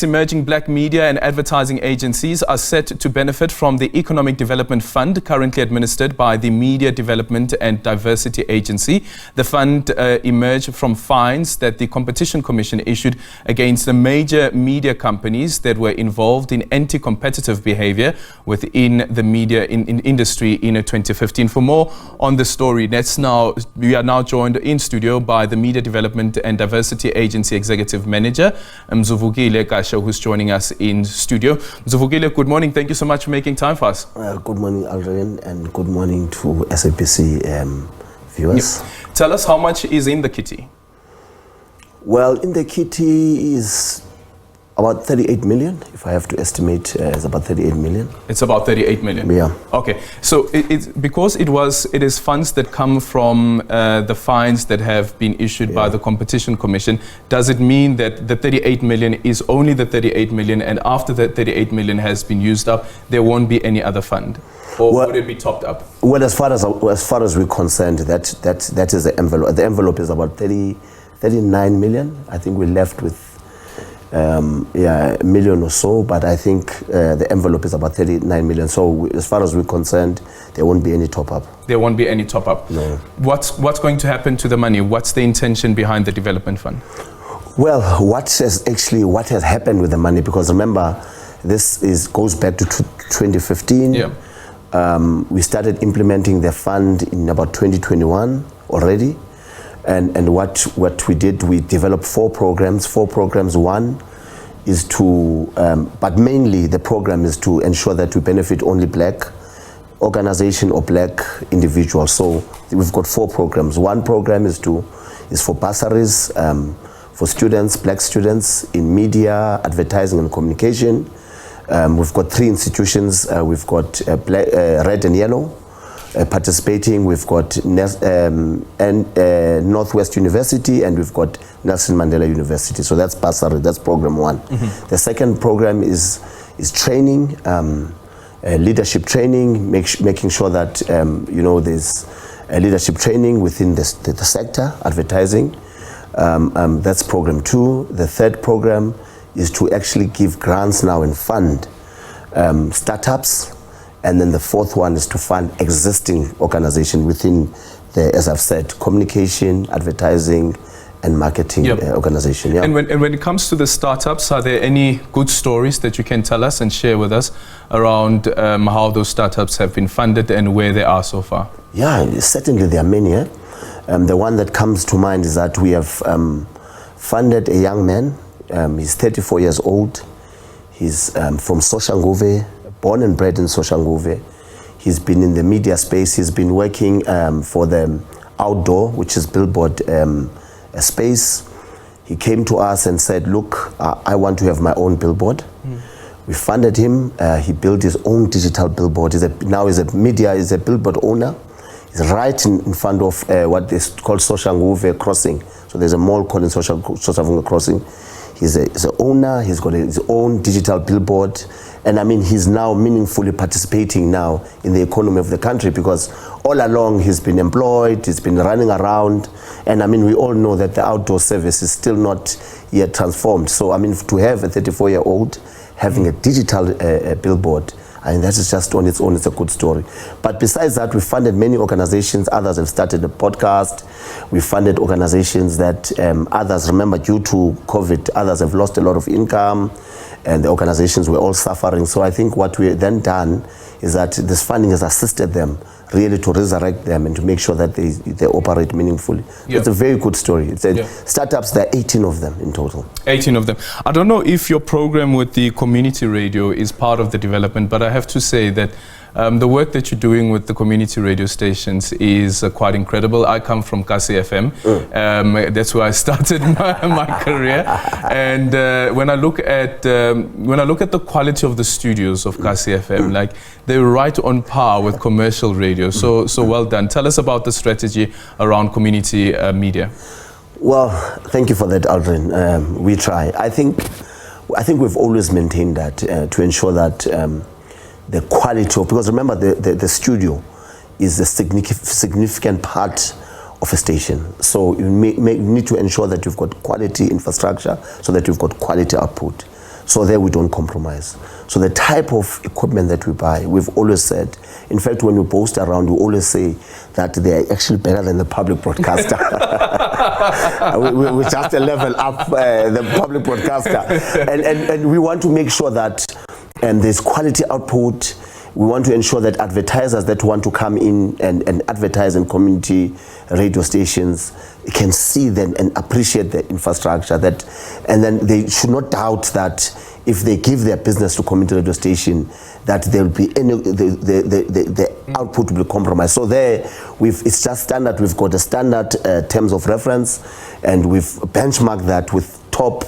Emerging black media and advertising agencies are set to benefit from the Economic Development Fund currently administered by the Media Development and Diversity Agency. The fund emerged from fines that the Competition Commission issued against the major media companies that were involved in anti-competitive behaviour within the media industry in 2015. For more on the story, we are now joined in studio by the Media Development and Diversity Agency Executive Manager, Mzuvukile Kashe, who's joining us in studio. Mzuvukile, good morning. Thank you so much for making time for us. Good morning, Aldrin, and good morning to SABC viewers. Yep. Tell us, how much is in the kitty? Well, in the kitty is about 38 million. If I have to estimate, it's about 38 million. It's about 38 million? Yeah. Okay. So because it is funds that come from the fines that have been issued by the Competition Commission, does it mean that the 38 million is only the 38 million, and after that 38 million has been used up, there won't be any other fund? Or would it be topped up? Well, as far as we're concerned, that is the envelope. The envelope is about 39 million. I think we're left with a million or so, but I think the envelope is about 39 million. So as far as we're concerned, there won't be any top-up. There won't be any top-up? No. What's going to happen to the money? What's the intention behind the development fund? Well, what has happened with the money, because remember, this goes back to 2015. Yeah. We started implementing the fund in about 2021 already. And what we did, we developed four programs. One is to, but mainly the program is to ensure that we benefit only black organization or black individuals. So we've got four programs. One program is for bursaries for students, black students in media, advertising and communication. We've got three institutions. We've got red and yellow participating. We've got Northwest University, and we've got Nelson Mandela University. So that's bursary, that's program one. Mm-hmm. The second program is training, leadership training, making sure that there's leadership training within the sector, advertising. That's program two. The third program is to actually give grants now and fund startups. And then the fourth one is to fund existing organization within the, as I've said, communication, advertising, and marketing organization. Yeah. And when it comes to the startups, are there any good stories that you can tell us and share with us around how those startups have been funded and where they are so far? Yeah, certainly there are many. The one that comes to mind is that we have funded a young man. He's 34 years old. He's from Soshanguve, born and bred in Soshanguve. He's been in the media space. He's been working for the outdoor, which is billboard space. He came to us and said, look, I want to have my own billboard. We funded him. He built his own digital billboard. He's a billboard owner. He's right in front of what is called Soshanguve Crossing. So there's a mall called Soshanguve Crossing. He's an owner. He's got his own digital billboard. And I mean, he's now meaningfully participating now in the economy of the country, because all along he's been employed, he's been running around. And I mean, we all know that the outdoor service is still not yet transformed. So I mean, to have a 34-year-old having a digital billboard, I mean, that is just on its own, it's a good story. But besides that, we funded many organizations. Others have started a podcast. We funded organizations that others, remember, due to COVID, others have lost a lot of income, and the organizations were all suffering. So I think what we then done is that this funding has assisted them really to resurrect them and to make sure that they operate meaningfully. Yep. It's a very good story. Startups, there are 18 of them in total. 18 of them. I don't know if your program with the community radio is part of the development, but I have to say that the work that you're doing with the community radio stations is quite incredible. I come from Kashe FM. That's where I started my career. And when I look at the quality of the studios of Kashe FM, like, they're right on par with commercial radio. So well done. Tell us about the strategy around community media. Well, thank you for that, Aldrin. We try. I think we've always maintained that to ensure that the quality of, because remember, the studio is a significant part of a station. So you need to ensure that you've got quality infrastructure so that you've got quality output. So there we don't compromise. So the type of equipment that we buy, we've always said, in fact, when we post around, we always say that they are actually better than the public broadcaster. we just level up the public broadcaster. And we want to make sure that there's quality output. We want to ensure that advertisers that want to come in and advertise in community radio stations can see them and appreciate the infrastructure, and then they should not doubt that if they give their business to community radio station, that there will be the output will be compromised. So there, it's just standard. We've got a standard terms of reference, and we've benchmarked that with top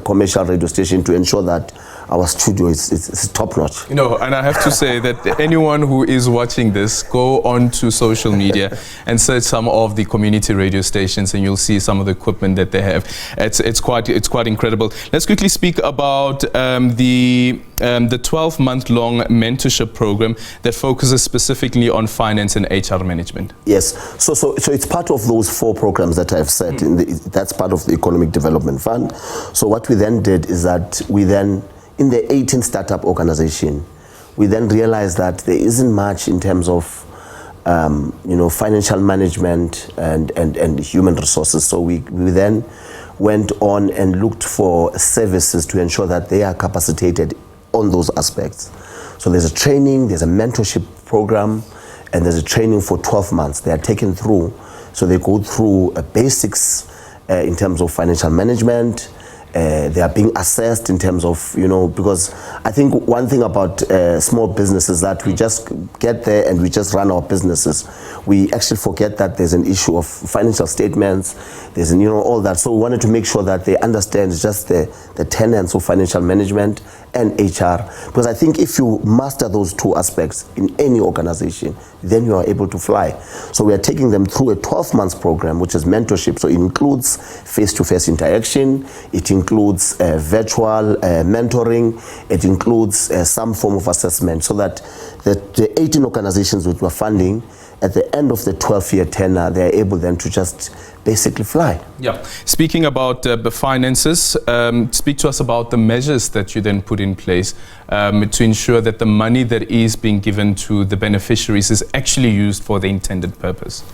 commercial radio station to ensure that our studio is top notch. And I have to say that anyone who is watching this, go on to social media and search some of the community radio stations, and you'll see some of the equipment that they have. It's quite incredible. Let's quickly speak about the 12-month-long mentorship program that focuses specifically on finance and HR management. Yes, so it's part of those 4 programs that I've said. That's part of the Economic Development Fund. So what we then did is that in the 18 startup organization, we then realized that there isn't much in terms of financial management and human resources. So we then went on and looked for services to ensure that they are capacitated on those aspects. So there's a training, there's a mentorship program, and there's a training for 12 months. They are taken through, so they go through basics in terms of financial management. They are being assessed in terms of, because I think one thing about small businesses that we just get there and we just run our businesses. We actually forget that there's an issue of financial statements, there's all that. So we wanted to make sure that they understand just the tenets of financial management and HR. Because I think if you master those 2 aspects in any organization, then you are able to fly. So we are taking them through a 12-month program, which is mentorship. So it includes face-to-face interaction, it includes virtual mentoring, it includes some form of assessment, so that the 18 organizations which we're funding, at the end of the 12-year tenure, they're able then to just basically fly. Yeah. Speaking about the finances, speak to us about the measures that you then put in place to ensure that the money that is being given to the beneficiaries is actually used for the intended purpose.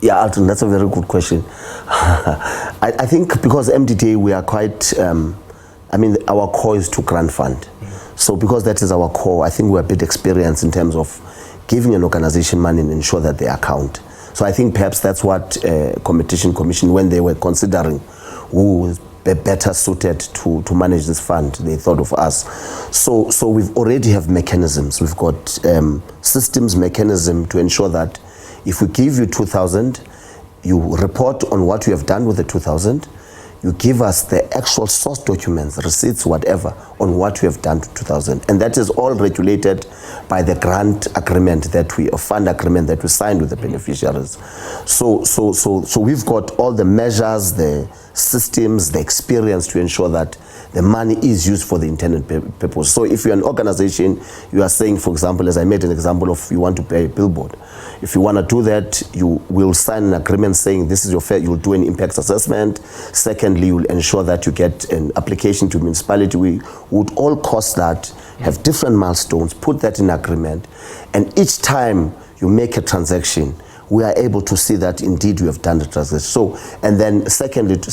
Yeah, Alton, that's a very good question. I think because MDDA, we are quite, our core is to grant fund. So because that is our core, I think we're a bit experienced in terms of giving an organization money and ensure that they account. So I think perhaps that's what Competition Commission, when they were considering who is better suited to manage this fund, they thought of us. So we've already have mechanisms. We've got systems mechanism to ensure that if we give you 2,000, you report on what you have done with the 2,000, you give us the actual source documents, receipts, whatever, on what you have done to 2,000. And that is all regulated by the grant agreement or fund agreement that we signed with the beneficiaries. So we've got all the measures, the systems, the experience to ensure that the money is used for the intended purpose. So if you're an organization, you are saying, for example, as I made an example of, you want to pay a billboard. If you want to do that, you will sign an agreement saying this is your fair, you'll do an impact assessment. Secondly, you'll ensure that you get an application to municipality. We would all cost that, have different milestones, put that in agreement. And each time you make a transaction, we are able to see that indeed you have done the transaction. So, and then secondary to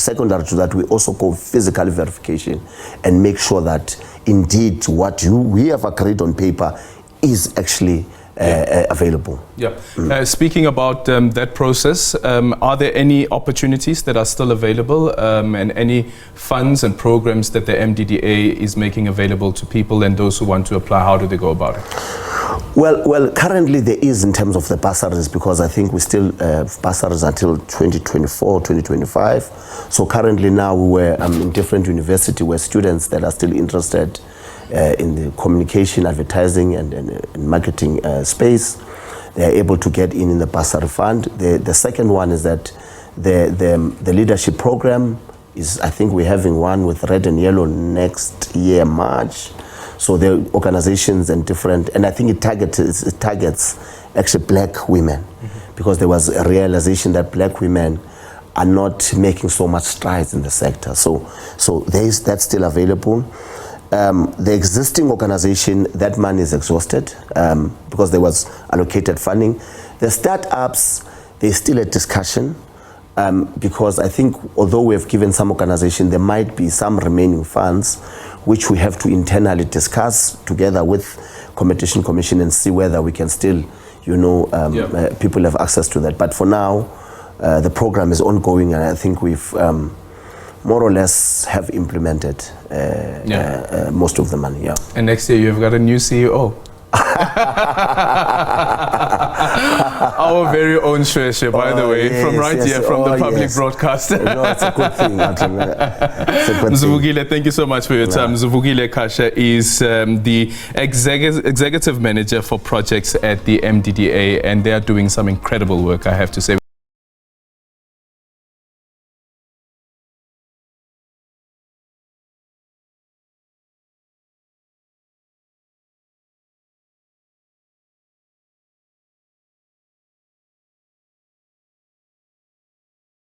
that, we also go physical verification and make sure that indeed what we have agreed on paper is actually available. Yeah. Speaking about that process, are there any opportunities that are still available and any funds and programs that the MDDA is making available to people, and those who want to apply, how do they go about it? Well, currently there is in terms of the bursaries, because I think we still have bursaries until 2024, 2025. So currently now we're in different universities where students that are still interested in the communication, advertising and marketing space, they are able to get in the bursary fund. The second one is that the leadership program is, I think we're having one with red and yellow next year, March. So the organizations and different, and I think it targets actually black women, because there was a realization that black women are not making so much strides in the sector. So that's still available. The existing organization, that money is exhausted because there was allocated funding. The startups, there's still a discussion because I think although we have given some organization, there might be some remaining funds which we have to internally discuss together with Competition Commission and see whether we can still, people have access to that. But for now, the program is ongoing, and I think we've more or less have implemented most of the money. Yeah. And next year you've got a new CEO. Our very own Shweshe, by the way, from the public broadcaster. No, it's a good thing. Mzuvukile, thank you so much for your time. Mzuvukile Kashe is the executive manager for projects at the MDDA, and they are doing some incredible work, I have to say.